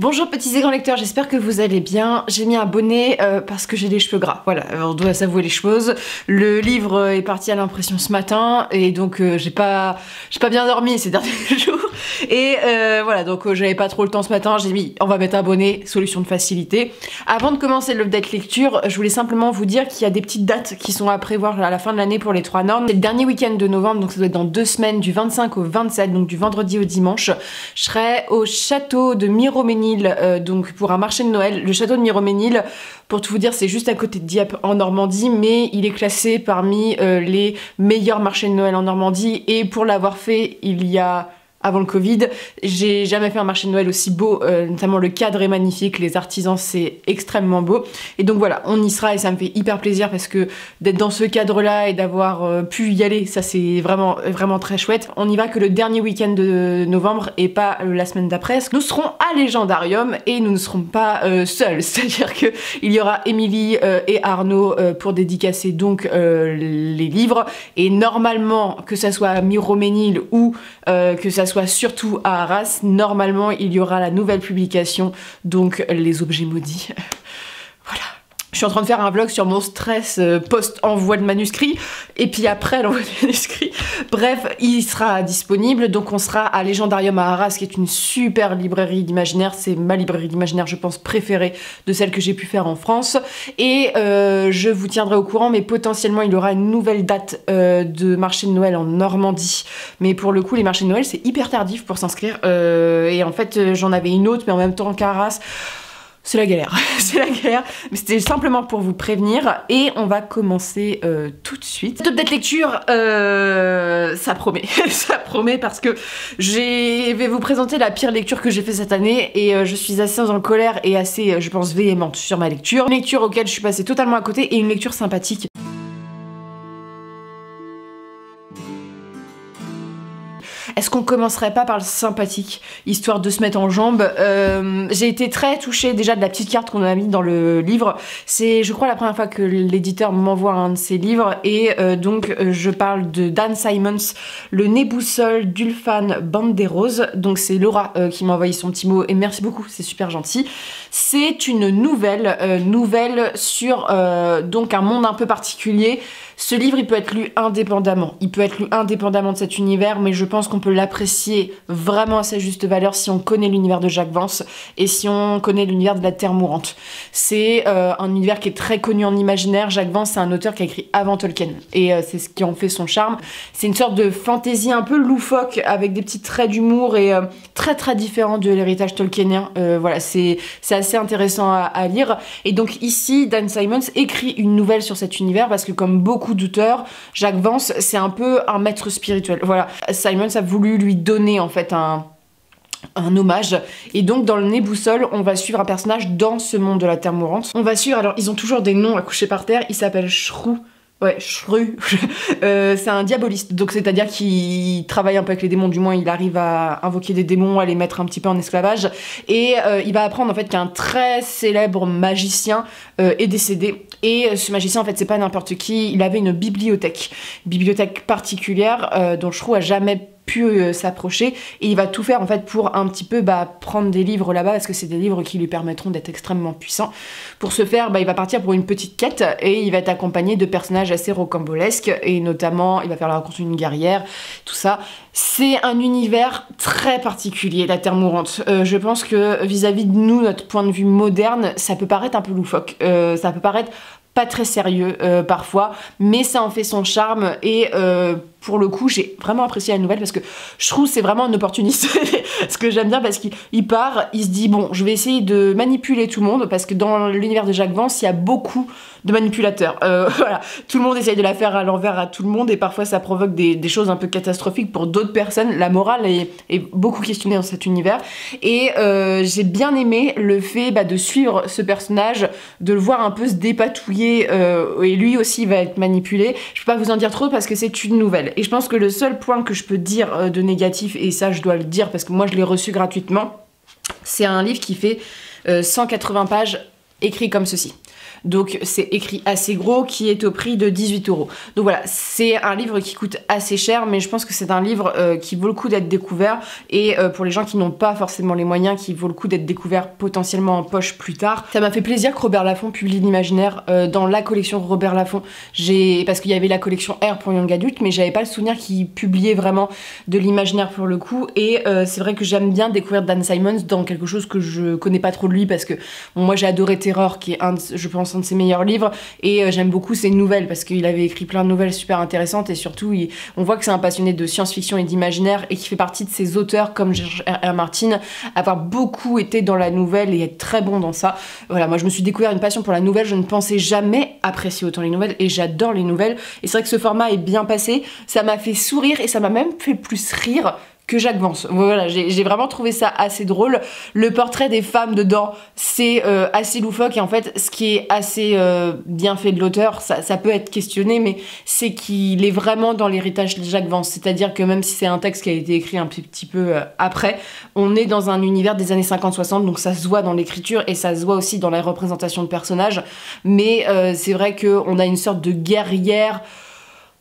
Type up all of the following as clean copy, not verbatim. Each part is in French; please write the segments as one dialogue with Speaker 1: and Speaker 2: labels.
Speaker 1: Bonjour petits et grands lecteurs, j'espère que vous allez bien. J'ai mis un bonnet parce que j'ai les cheveux gras, voilà, on doit s'avouer les choses. Le livre est parti à l'impression ce matin et donc j'ai pas bien dormi ces derniers jours. Et voilà, donc j'avais pas trop le temps ce matin, j'ai mis on va mettre un bonnet, solution de facilité. Avant de commencer l'update lecture, je voulais simplement vous dire qu'il y a des petites dates qui sont à prévoir à la fin de l'année pour les 3 normes. C'est le dernier week-end de novembre, donc ça doit être dans 2 semaines, du 25 au 27, donc du vendredi au dimanche. Je serai au château de Miromesnil, donc pour un marché de Noël. Le château de Miromesnil, pour tout vous dire, c'est juste à côté de Dieppe en Normandie, mais il est classé parmi les meilleurs marchés de Noël en Normandie, et pour l'avoir fait il y a... avant le Covid, j'ai jamais fait un marché de Noël aussi beau, notamment le cadre est magnifique, les artisans c'est extrêmement beau. Et donc voilà, on y sera et ça me fait hyper plaisir parce que d'être dans ce cadre-là et d'avoir pu y aller, ça c'est vraiment très chouette. On y va que le dernier week-end de novembre et pas la semaine d'après. Nous serons à Légendarium et nous ne serons pas seuls, c'est-à-dire que il y aura Émilie et Arnaud pour dédicacer donc les livres. Et normalement, que ça soit à Miromesnil ou que ça soit surtout à Arras, normalement il y aura la nouvelle publication, donc les objets maudits. Voilà. Je suis en train de faire un vlog sur mon stress post-envoi de manuscrit, et puis après l'envoi de manuscrit. Bref, il sera disponible, donc on sera à Légendarium à Arras, qui est une super librairie d'imaginaire. C'est ma librairie d'imaginaire, je pense, préférée de celle que j'ai pu faire en France. Et je vous tiendrai au courant, mais potentiellement il y aura une nouvelle date de marché de Noël en Normandie. Mais pour le coup, les marchés de Noël, c'est hyper tardif pour s'inscrire. Et en fait, j'en avais une autre, mais en même temps qu'à Arras. C'est la galère, c'est la galère, mais c'était simplement pour vous prévenir et on va commencer tout de suite. Cette update lecture, ça promet, ça promet parce que je vais vous présenter la pire lecture que j'ai fait cette année et je suis assez en colère et assez, je pense, véhémente sur ma lecture. Une lecture auquel je suis passée totalement à côté et une lecture sympathique. Est-ce qu'on commencerait pas par le sympathique, histoire de se mettre en jambes? J'ai été très touchée déjà de la petite carte qu'on a mis dans le livre. C'est, je crois, la première fois que l'éditeur m'envoie un de ses livres, et donc je parle de Dan Simmons, Le nez boussole d'Ulfan Banderos. Donc c'est Laura qui m'a envoyé son petit mot, et merci beaucoup, c'est super gentil. C'est une nouvelle sur donc un monde un peu particulier. Ce livre, il peut être lu indépendamment. Il peut être lu indépendamment de cet univers, mais je pense qu'on peut l'apprécier vraiment à sa juste valeur si on connaît l'univers de Jacques Vance et si on connaît l'univers de la Terre Mourante. C'est un univers qui est très connu en imaginaire. Jacques Vance, c'est un auteur qui a écrit avant Tolkien, et c'est ce qui en fait son charme. C'est une sorte de fantaisie un peu loufoque avec des petits traits d'humour et très différent de l'héritage tolkienien. Voilà, c'est assez intéressant à lire. Et donc ici, Dan Simmons écrit une nouvelle sur cet univers parce que, comme beaucoup d'auteurs, Jacques Vance, c'est un peu un maître spirituel. Voilà, Simmons a voulu lui donner en fait un hommage, et donc dans Le nez boussole, on va suivre un personnage dans ce monde de la Terre Mourante. On va suivre, alors ils ont toujours des noms à coucher par terre, il s'appelle Shrew. Ouais, Shrew. C'est un diaboliste, donc c'est-à-dire qu'il travaille un peu avec les démons, du moins il arrive à invoquer des démons, à les mettre un petit peu en esclavage, et il va apprendre en fait qu'un très célèbre magicien est décédé, et ce magicien en fait c'est pas n'importe qui, il avait une bibliothèque particulière dont Shrew a jamais pu s'approcher, et il va tout faire en fait pour un petit peu prendre des livres là-bas, parce que c'est des livres qui lui permettront d'être extrêmement puissant. Pour ce faire, il va partir pour une petite quête, et il va être accompagné de personnages assez rocambolesques, et notamment il va faire la rencontre d'une guerrière, tout ça. C'est un univers très particulier, la Terre Mourante. Je pense que vis-à-vis de nous, notre point de vue moderne, ça peut paraître un peu loufoque, ça peut paraître pas très sérieux parfois, mais ça en fait son charme, et pour le coup j'ai vraiment apprécié la nouvelle parce que je trouve c'est vraiment un opportuniste. Ce que j'aime bien, parce qu'il part, il se dit bon, je vais essayer de manipuler tout le monde, parce que dans l'univers de Jacques Vance il y a beaucoup de manipulateurs, voilà, tout le monde essaye de la faire à l'envers à tout le monde, et parfois ça provoque des choses un peu catastrophiques pour d'autres personnes. La morale est beaucoup questionnée dans cet univers, et j'ai bien aimé le fait de suivre ce personnage, de le voir un peu se dépatouiller, et lui aussi va être manipulé. Je peux pas vous en dire trop parce que c'est une nouvelle, et je pense que le seul point que je peux dire de négatif, et ça je dois le dire parce que moi je l'ai reçu gratuitement, c'est un livre qui fait 180 pages écrit comme ceci. Donc c'est écrit assez gros, qui est au prix de 18 €. Donc voilà, c'est un livre qui coûte assez cher, mais je pense que c'est un livre qui vaut le coup d'être découvert, et pour les gens qui n'ont pas forcément les moyens, qui vaut le coup d'être découvert potentiellement en poche plus tard. Ça m'a fait plaisir que Robert Laffont publie l'imaginaire dans la collection Robert Laffont, parce qu'il y avait la collection R pour Young Adult, mais j'avais pas le souvenir qu'il publiait vraiment de l'imaginaire pour le coup, et c'est vrai que j'aime bien découvrir Dan Simmons dans quelque chose que je connais pas trop de lui, parce que bon, moi j'ai adoré Terror, qui est je pense un de ses meilleurs livres, et j'aime beaucoup ses nouvelles parce qu'il avait écrit plein de nouvelles super intéressantes, et surtout on voit que c'est un passionné de science-fiction et d'imaginaire, et qui fait partie de ces auteurs comme George R. R. Martin, avoir beaucoup été dans la nouvelle et être très bon dans ça. Voilà, moi je me suis découvert une passion pour la nouvelle, je ne pensais jamais apprécier autant les nouvelles, et j'adore les nouvelles, et c'est vrai que ce format est bien passé, ça m'a fait sourire, et ça m'a même fait plus rire que Jacques Vance. Voilà, j'ai vraiment trouvé ça assez drôle. Le portrait des femmes dedans, c'est assez loufoque, et en fait, ce qui est assez bien fait de l'auteur, ça peut être questionné, mais c'est qu'il est vraiment dans l'héritage de Jacques Vance. C'est-à-dire que même si c'est un texte qui a été écrit un petit peu après, on est dans un univers des années 50-60, donc ça se voit dans l'écriture, et ça se voit aussi dans la représentation de personnages, mais c'est vrai qu'on a une sorte de guerrière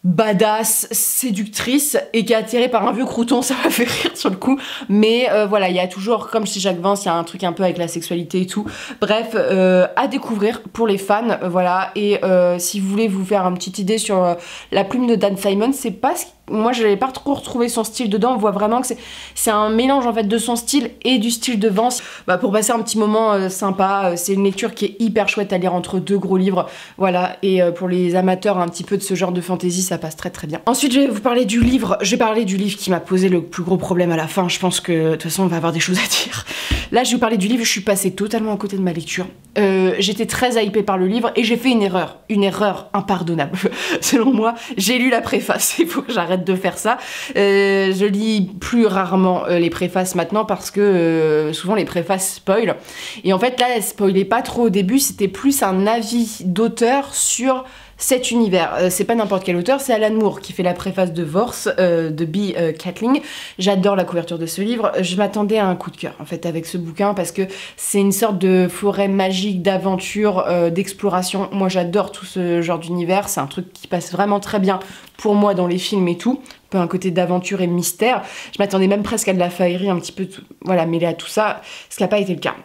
Speaker 1: badass, séductrice, et qui est attirée par un vieux crouton, ça m'a fait rire sur le coup, mais voilà, il y a toujours, comme chez Jacques Vance, il y a un truc un peu avec la sexualité et tout, bref, à découvrir pour les fans, voilà, et si vous voulez vous faire une petite idée sur la plume de Dan Simmons, c'est pas ce moi je n'avais pas trop retrouvé son style dedans, on voit vraiment que c'est un mélange en fait de son style et du style de Vance. Bah, pour passer un petit moment sympa, c'est une lecture qui est hyper chouette à lire entre deux gros livres, voilà, et pour les amateurs un petit peu de ce genre de fantasy, ça passe très très bien. Ensuite je vais vous parler du livre, qui m'a posé le plus gros problème à la fin, je pense que de toute façon on va avoir des choses à dire. Là je vais vous parler du livre, je suis passée totalement à côté de ma lecture, j'étais très hypée par le livre, et j'ai fait une erreur impardonnable selon moi, j'ai lu la préface, il faut que j'arrête de faire ça. Je lis plus rarement les préfaces maintenant, parce que souvent les préfaces spoilent. Et en fait là, elle spoilait pas trop au début, c'était plus un avis d'auteur sur cet univers. C'est pas n'importe quel auteur, c'est Alan Moore qui fait la préface de Vorse, de B. Catling. J'adore la couverture de ce livre. Je m'attendais à un coup de cœur en fait avec ce bouquin, parce que c'est une sorte de forêt magique, d'aventure, d'exploration. Moi j'adore tout ce genre d'univers, c'est un truc qui passe vraiment très bien pour moi dans les films et tout, un peu un côté d'aventure et de mystère. Je m'attendais même presque à de la faillerie un petit peu, voilà, mêlée à tout ça, ce qui n'a pas été le cas.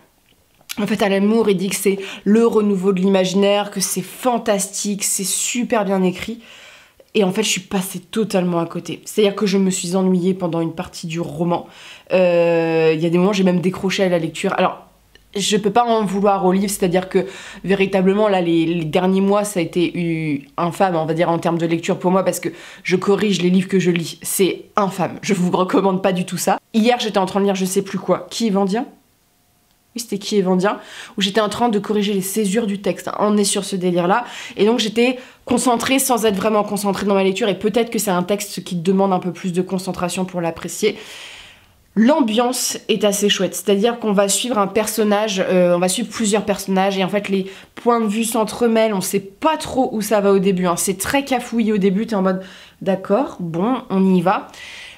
Speaker 1: En fait, Alan Moore, il dit que c'est le renouveau de l'imaginaire, que c'est fantastique, c'est super bien écrit. Et en fait, je suis passée totalement à côté. C'est-à-dire que je me suis ennuyée pendant une partie du roman. Il y a des moments, j'ai même décroché à la lecture. Alors, je peux pas en vouloir au livre, c'est-à-dire que véritablement, là, les derniers mois, ça a été infâme, on va dire, en termes de lecture pour moi, parce que je corrige les livres que je lis. C'est infâme. Je vous recommande pas du tout ça. Hier, j'étais en train de lire je sais plus quoi. Qui est Vendien ? Oui, c'était Qui est Vendien, où j'étais en train de corriger les césures du texte. On est sur ce délire-là. Et donc, j'étais concentrée sans être vraiment concentrée dans ma lecture, et peut-être que c'est un texte qui demande un peu plus de concentration pour l'apprécier. L'ambiance est assez chouette, c'est-à-dire qu'on va suivre un personnage, on va suivre plusieurs personnages, et en fait les points de vue s'entremêlent, on sait pas trop où ça va au début, hein. C'est très cafouillé au début, t'es en mode d'accord, bon, on y va.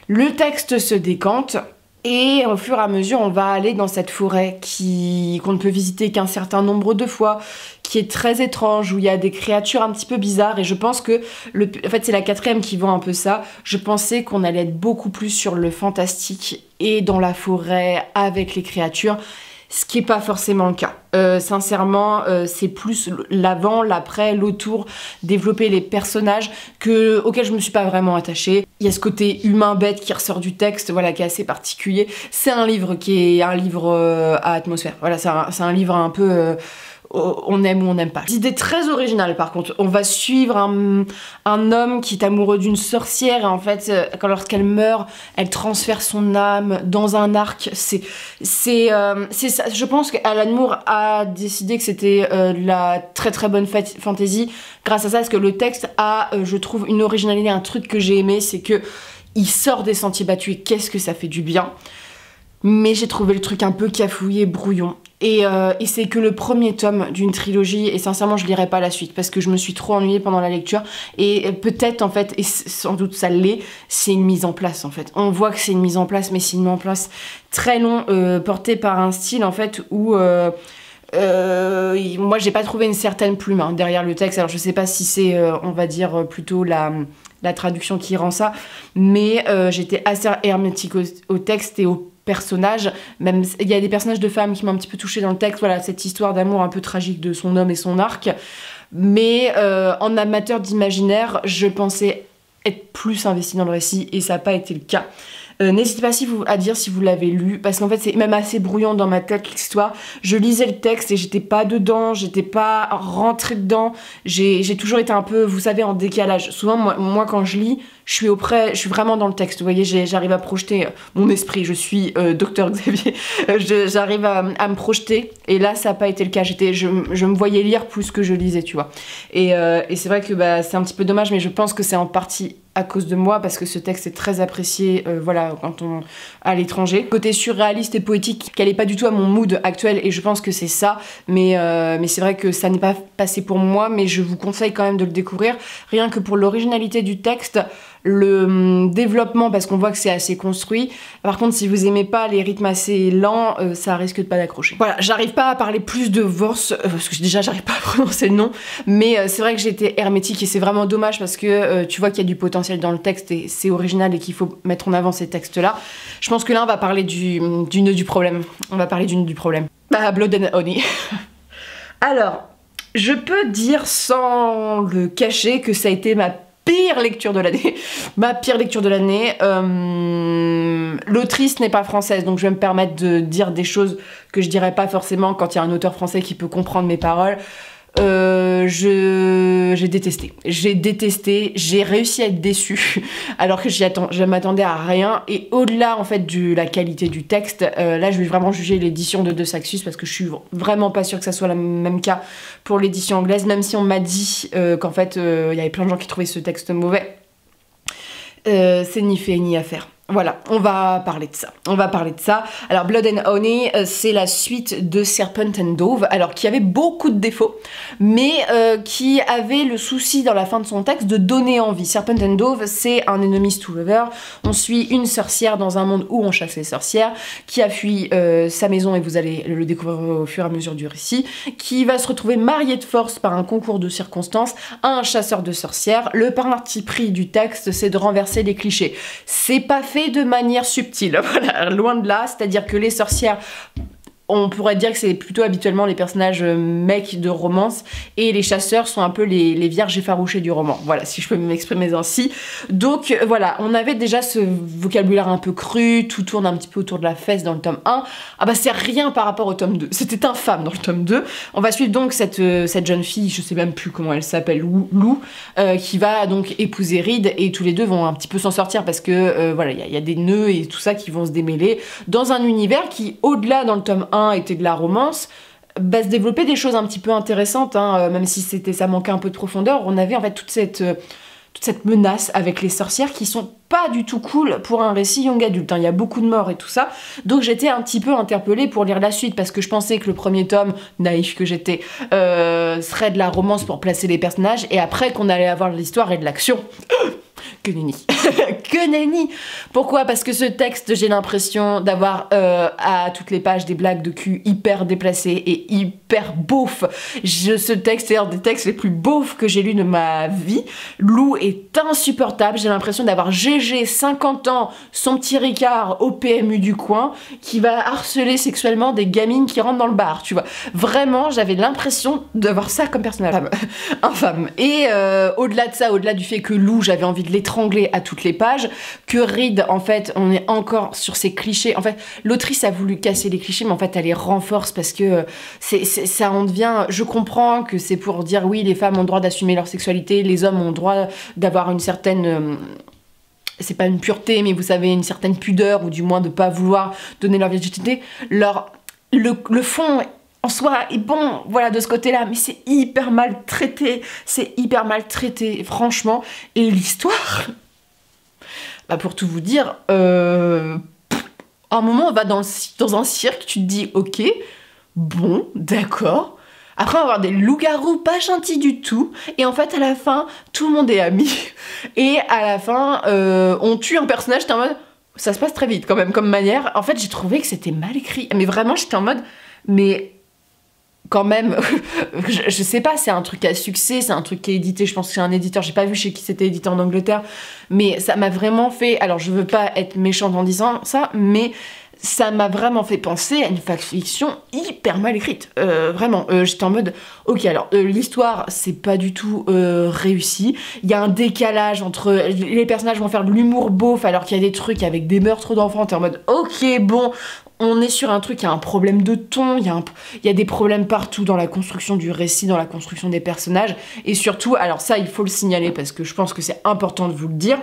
Speaker 1: Le texte se décante, et au fur et à mesure, on va aller dans cette forêt qu'on ne peut visiter qu'un certain nombre de fois, qui est très étrange, où il y a des créatures un petit peu bizarres, et je pense que, en fait c'est la 4e qui vend un peu ça, je pensais qu'on allait être beaucoup plus sur le fantastique, et dans la forêt, avec les créatures, ce qui n'est pas forcément le cas. Sincèrement, c'est plus l'avant, l'après, l'autour, développer les personnages auxquels je me suis pas vraiment attachée. Il y a ce côté humain bête qui ressort du texte, voilà, qui est assez particulier. C'est un livre qui est un livre à atmosphère. Voilà, c'est un livre un peu... on aime ou on n'aime pas. Idée très originale par contre. On va suivre un homme qui est amoureux d'une sorcière, et en fait lorsqu'elle meurt, elle transfère son âme dans un arc. C'est ça. Je pense qu'Alan Moore a décidé que c'était la très très bonne fantasy grâce à ça, parce que le texte a, je trouve, une originalité, un truc que j'ai aimé, c'est que il sort des sentiers battus, et qu'est-ce que ça fait du bien. Mais j'ai trouvé le truc un peu cafouillé, brouillon. Et c'est que le premier tome d'une trilogie, et sincèrement je lirai pas la suite parce que je me suis trop ennuyée pendant la lecture, et peut-être en fait, et sans doute ça l'est, c'est une mise en place en fait. On voit que c'est une mise en place, mais c'est une mise en place très long, portée par un style en fait où moi j'ai pas trouvé une certaine plume hein, derrière le texte. Alors je sais pas si c'est on va dire plutôt la traduction qui rend ça, mais j'étais assez hermétique au texte et au personnage. Même il y a des personnages de femmes qui m'ont un petit peu touchée dans le texte, voilà, cette histoire d'amour un peu tragique de son homme et son arc, mais en amateur d'imaginaire je pensais être plus investie dans le récit et ça n'a pas été le cas. N'hésitez pas à dire si vous l'avez lu, parce qu'en fait c'est même assez brouillon dans ma tête l'histoire. Je lisais le texte et j'étais pas dedans, j'étais pas rentrée dedans. J'ai toujours été un peu, vous savez, en décalage. Souvent moi quand je lis, je suis vraiment dans le texte. Vous voyez, j'arrive à projeter mon esprit. Je suis docteur Xavier. J'arrive à me projeter. Et là, ça n'a pas été le cas. Je me voyais lire plus que je lisais, tu vois. Et c'est vrai que bah, c'est un petit peu dommage, mais je pense que c'est en partie à cause de moi, parce que ce texte est très apprécié voilà, à l'étranger. Côté surréaliste et poétique, qu'elle n'est pas du tout à mon mood actuel, et je pense que c'est ça, mais c'est vrai que ça n'est pas passé pour moi, mais je vous conseille quand même de le découvrir, rien que pour l'originalité du texte, le développement, parce qu'on voit que c'est assez construit. Par contre, si vous aimez pas les rythmes assez lents, ça risque de pas d'accrocher. Voilà, j'arrive pas à parler plus de Vorse, parce que déjà j'arrive pas à prononcer le nom, mais c'est vrai que j'étais hermétique et c'est vraiment dommage parce que tu vois qu'il y a du potentiel dans le texte et c'est original et qu'il faut mettre en avant ces textes-là. Je pense que là on va parler du nœud du problème. On va parler du nœud du problème. Bah, Blood and Honey. Alors, je peux dire sans le cacher que ça a été ma pire lecture de l'année. Ma pire lecture de l'année. L'autrice n'est pas française, donc je vais me permettre de dire des choses que je dirais pas forcément quand il y a un auteur français qui peut comprendre mes paroles. J'ai détesté. J'ai réussi à être déçue alors que je m'attendais à rien. Et au-delà en fait de la qualité du texte, là je vais vraiment juger l'édition de De Saxus parce que je suis vraiment pas sûre que ça soit le même cas pour l'édition anglaise, même si on m'a dit qu'en fait il y avait plein de gens qui trouvaient ce texte mauvais. C'est ni fait ni à faire. Voilà, on va parler de ça. Alors, Blood and Honey, c'est la suite de Serpent and Dove, alors qui avait beaucoup de défauts, mais qui avait le souci dans la fin de son texte de donner envie. Serpent and Dove, c'est un enemies to lover. On suit une sorcière dans un monde où on chasse les sorcières, qui a fui sa maison, et vous allez le découvrir au fur et à mesure du récit, qui va se retrouver mariée de force par un concours de circonstances à un chasseur de sorcières. Le parti pris du texte, c'est de renverser les clichés. C'est pas fait de manière subtile, voilà, loin de là, c'est-à-dire que les sorcières, on pourrait dire que c'est plutôt habituellement les personnages mecs de romance, et les chasseurs sont un peu les vierges effarouchées du roman, voilà, si je peux m'exprimer ainsi. Donc voilà, on avait déjà ce vocabulaire un peu cru, tout tourne un petit peu autour de la fesse dans le tome 1, ah bah c'est rien par rapport au tome 2, c'était infâme dans le tome 2. On va suivre donc cette jeune fille, je sais même plus comment elle s'appelle, Lou, qui va donc épouser Reed, et tous les deux vont un petit peu s'en sortir parce que voilà, il y a des nœuds et tout ça qui vont se démêler dans un univers qui, au-delà dans le tome 1 était de la romance, se développer des choses un petit peu intéressantes, hein, même si ça manquait un peu de profondeur. On avait en fait toute cette menace avec les sorcières qui sont pas du tout cool pour un récit young adulte, hein. Il y a beaucoup de morts et tout ça, donc j'étais un petit peu interpellée pour lire la suite parce que je pensais que le premier tome, naïf que j'étais, serait de la romance pour placer les personnages, et après qu'on allait avoir de l'histoire et de l'action. Que nenni. Que nenni. Pourquoi? Parce que ce texte, j'ai l'impression d'avoir à toutes les pages des blagues de cul hyper déplacées et hyper beaufs. Ce texte est un des textes les plus beaufs que j'ai lu de ma vie. Lou est insupportable. J'ai l'impression d'avoir GG 50 ans, son petit Ricard au PMU du coin, qui va harceler sexuellement des gamines qui rentrent dans le bar, tu vois. Vraiment, j'avais l'impression d'avoir ça comme personnage. Infâme. Et au-delà de ça, au-delà du fait que Lou, j'avais envie de l'étrangler à toutes les pages, que Reed, en fait, on est encore sur ces clichés. En fait, l'autrice a voulu casser les clichés, mais en fait, elle les renforce parce que ça en devient... Je comprends que c'est pour dire, oui, les femmes ont le droit d'assumer leur sexualité, les hommes ont le droit d'avoir une certaine... c'est pas une pureté, mais vous savez, une certaine pudeur, ou du moins de pas vouloir donner leur virginité. Le fond... en soi, est bon, voilà, de ce côté-là, mais c'est hyper maltraité, franchement. Et l'histoire, bah pour tout vous dire, à un moment, on va dans un cirque, tu te dis, ok, bon, d'accord. Après, on va avoir des loups-garous pas gentils du tout, et en fait, à la fin, tout le monde est ami. Et à la fin, on tue un personnage, t'es en mode, ça se passe très vite quand même, comme manière. En fait, j'ai trouvé que c'était mal écrit, mais vraiment, j'étais en mode, mais... quand même, je sais pas, c'est un truc à succès, c'est un truc qui est édité, je pense que c'est un éditeur, j'ai pas vu chez qui c'était édité en Angleterre, mais ça m'a vraiment fait, alors je veux pas être méchante en disant ça, mais ça m'a vraiment fait penser à une fiction hyper mal écrite, vraiment, j'étais en mode, ok, alors l'histoire c'est pas du tout réussi, il y a un décalage entre, les personnages vont faire de l'humour beauf alors qu'il y a des trucs avec des meurtres d'enfants, t'es en mode, ok, bon, on est sur un truc, il y a un problème de ton, il y a des problèmes partout dans la construction du récit, dans la construction des personnages, et surtout, alors ça il faut le signaler parce que je pense que c'est important de vous le dire,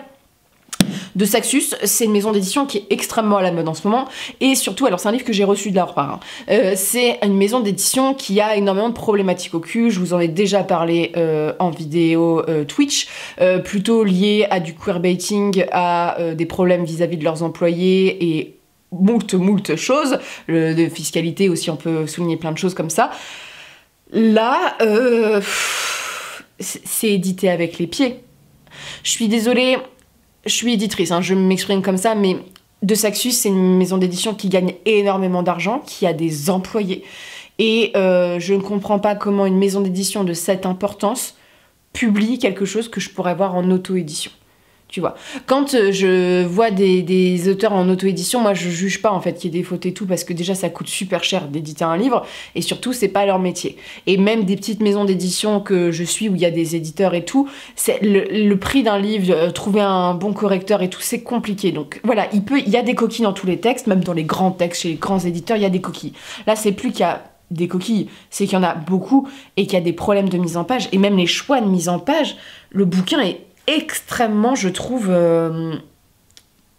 Speaker 1: de Saxus, c'est une maison d'édition qui est extrêmement à la mode en ce moment, et surtout, alors c'est un livre que j'ai reçu de leur part, c'est une maison d'édition qui a énormément de problématiques au cul, je vous en ai déjà parlé en vidéo Twitch, plutôt liées à du queerbaiting, à des problèmes vis-à-vis de leurs employés, et moult choses, de fiscalité aussi, on peut souligner plein de choses comme ça. Là, c'est édité avec les pieds. Je suis désolée, je suis éditrice, hein, je m'exprime comme ça, mais De Saxus, c'est une maison d'édition qui gagne énormément d'argent, qui a des employés. Et je ne comprends pas comment une maison d'édition de cette importance publie quelque chose que je pourrais voir en auto-édition. Tu vois, quand je vois des auteurs en auto-édition, moi je juge pas en fait qu'il y ait des fautes et tout, parce que déjà ça coûte super cher d'éditer un livre, et surtout c'est pas leur métier. Et même des petites maisons d'édition que je suis, où il y a des éditeurs et tout, c'est le prix d'un livre, trouver un bon correcteur et tout, c'est compliqué. Donc voilà, il y a des coquilles dans tous les textes, même dans les grands textes, chez les grands éditeurs, il y a des coquilles. Là c'est plus qu'il y a des coquilles, c'est qu'il y en a beaucoup, et qu'il y a des problèmes de mise en page, et même les choix de mise en page, le bouquin est extrêmement, je trouve,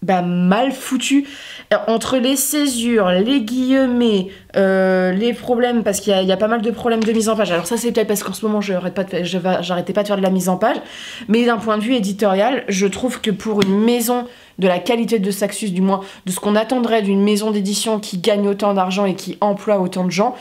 Speaker 1: mal foutu. Entre les césures, les guillemets, les problèmes, parce qu'il y a pas mal de problèmes de mise en page. Alors ça, c'est peut-être parce qu'en ce moment, j'arrêtais pas de faire de la mise en page. Mais d'un point de vue éditorial, je trouve que pour une maison de la qualité de Saxus, du moins, de ce qu'on attendrait d'une maison d'édition qui gagne autant d'argent et qui emploie autant de gens,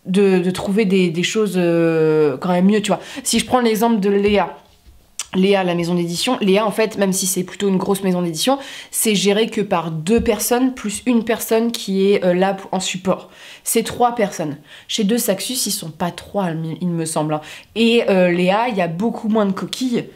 Speaker 1: de trouver des choses quand même mieux, tu vois. Si je prends l'exemple de Léa, la maison d'édition, Léa, en fait, même si c'est plutôt une grosse maison d'édition, c'est géré que par 2 personnes, plus une personne qui est là en support. C'est 3 personnes. Chez De Saxus, ils sont pas 3, il me semble, hein. Et Léa, il y a beaucoup moins de coquilles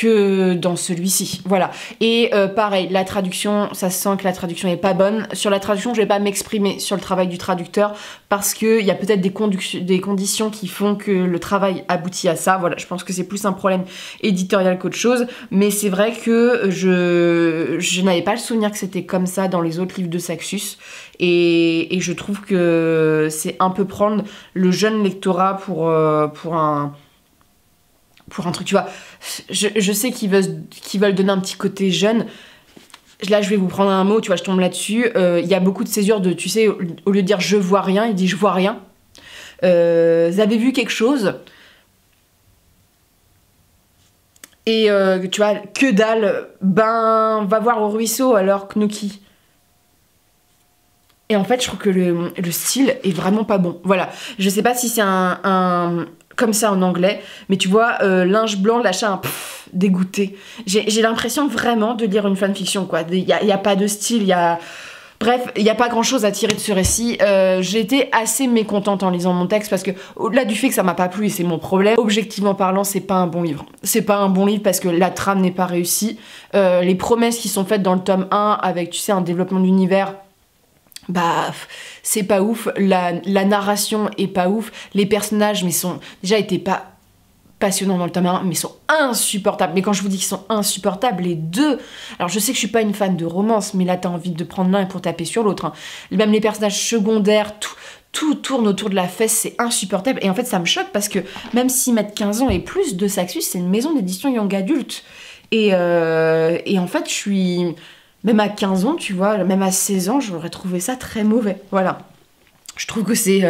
Speaker 1: que dans celui-ci, voilà. Et pareil, la traduction, ça se sent que la traduction est pas bonne. Sur la traduction, je vais pas m'exprimer sur le travail du traducteur, parce qu'il y a peut-être des conditions qui font que le travail aboutit à ça, voilà. Je pense que c'est plus un problème éditorial qu'autre chose, mais c'est vrai que je n'avais pas le souvenir que c'était comme ça dans les autres livres de Saxus, et je trouve que c'est un peu prendre le jeune lectorat pour un truc, tu vois. Je sais qu'ils veulent donner un petit côté jeune. Là, je vais vous prendre un mot, tu vois, je tombe là-dessus. Il y a beaucoup de césures de, tu sais, au lieu de dire je vois rien, il dit je vois rien. Vous avez vu quelque chose? Et tu vois, que dalle, va voir au ruisseau alors Knouki. Et en fait, je trouve que le style est vraiment pas bon. Voilà, je sais pas si c'est un comme ça en anglais, mais tu vois, linge blanc, lâcher un pfff, dégoûté. J'ai l'impression vraiment de lire une fanfiction, quoi. Il y a pas de style, bref, il n'y a pas grand chose à tirer de ce récit. J'ai été assez mécontente en lisant mon texte, parce que au-delà du fait que ça m'a pas plu, et c'est mon problème, objectivement parlant, c'est pas un bon livre. C'est pas un bon livre parce que la trame n'est pas réussie. Les promesses qui sont faites dans le tome 1 avec, tu sais, un développement d'univers, c'est pas ouf. La narration est pas ouf. Les personnages, déjà étaient pas passionnants dans le tome 1, mais sont insupportables. Mais quand je vous dis qu'ils sont insupportables, les deux... Alors je sais que je suis pas une fan de romance, mais là t'as envie de prendre l'un pour taper sur l'autre, hein. Même les personnages secondaires, tout tourne autour de la fesse, c'est insupportable. Et en fait ça me choque, parce que même s'ils mettent 15 ans et plus, De Saxus, c'est une maison d'édition young adulte. Et en fait je suis... Même à 15 ans, tu vois, même à 16 ans, j'aurais trouvé ça très mauvais. Voilà. Je trouve que c'est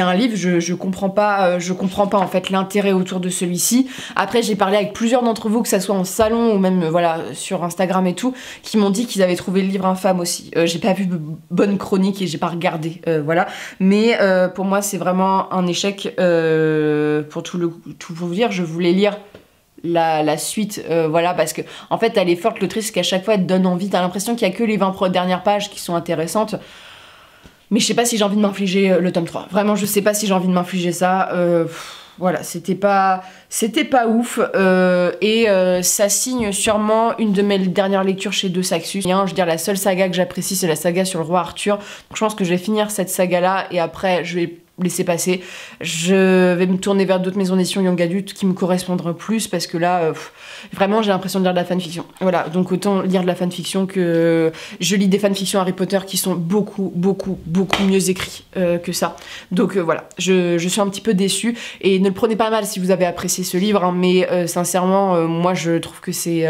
Speaker 1: un livre, je comprends pas en fait l'intérêt autour de celui-ci. Après, j'ai parlé avec plusieurs d'entre vous, que ça soit en salon ou même voilà sur Instagram et tout, qui m'ont dit qu'ils avaient trouvé le livre infâme aussi. J'ai pas vu de bonne chronique et j'ai pas regardé, voilà. Mais pour moi, c'est vraiment un échec. Pour tout vous dire, je voulais lire la suite, voilà, parce que en fait elle est forte, l'autrice, qu'à chaque fois elle te donne envie, t'as l'impression qu'il y a que les 20 dernières pages qui sont intéressantes. Mais je sais pas si j'ai envie de m'infliger le tome 3. Vraiment, je sais pas si j'ai envie de m'infliger ça. Voilà, c'était pas ouf. Ça signe sûrement une de mes dernières lectures chez De Saxus. Je veux dire, la seule saga que j'apprécie, c'est la saga sur le roi Arthur. Donc je pense que je vais finir cette saga-là et après, je vais laisser passer. Je vais me tourner vers d'autres maisons d'édition young adult qui me correspondront plus parce que là, vraiment, j'ai l'impression de lire de la fanfiction. Voilà, donc autant lire de la fanfiction que... Je lis des fanfictions Harry Potter qui sont beaucoup mieux écrits que ça. Donc voilà, je suis un petit peu déçue et ne le prenez pas mal si vous avez apprécié ce livre, hein, mais sincèrement, moi je trouve que c'est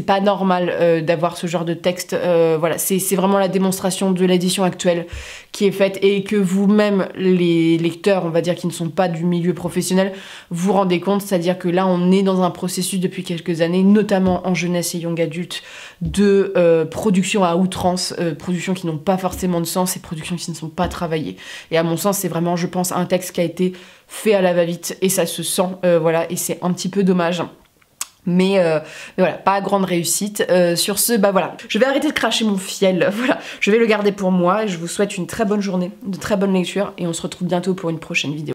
Speaker 1: pas normal d'avoir ce genre de texte. Voilà, c'est vraiment la démonstration de l'édition actuelle qui est faite et que vous-même, les lecteurs, on va dire, qui ne sont pas du milieu professionnel, vous rendez compte, c'est-à-dire que là, on est dans un processus depuis quelques années, notamment en jeunesse et young adulte, de production à outrance, productions qui n'ont pas forcément de sens et productions qui ne sont pas travaillées. Et à mon sens, c'est vraiment, je pense, un texte qui a été fait à la va-vite et ça se sent, voilà, et c'est un petit peu dommage. Mais voilà, pas grande réussite. Sur ce, bah voilà, je vais arrêter de cracher mon fiel, voilà, je vais le garder pour moi. Je vous souhaite une très bonne journée, de très bonnes lectures et on se retrouve bientôt pour une prochaine vidéo.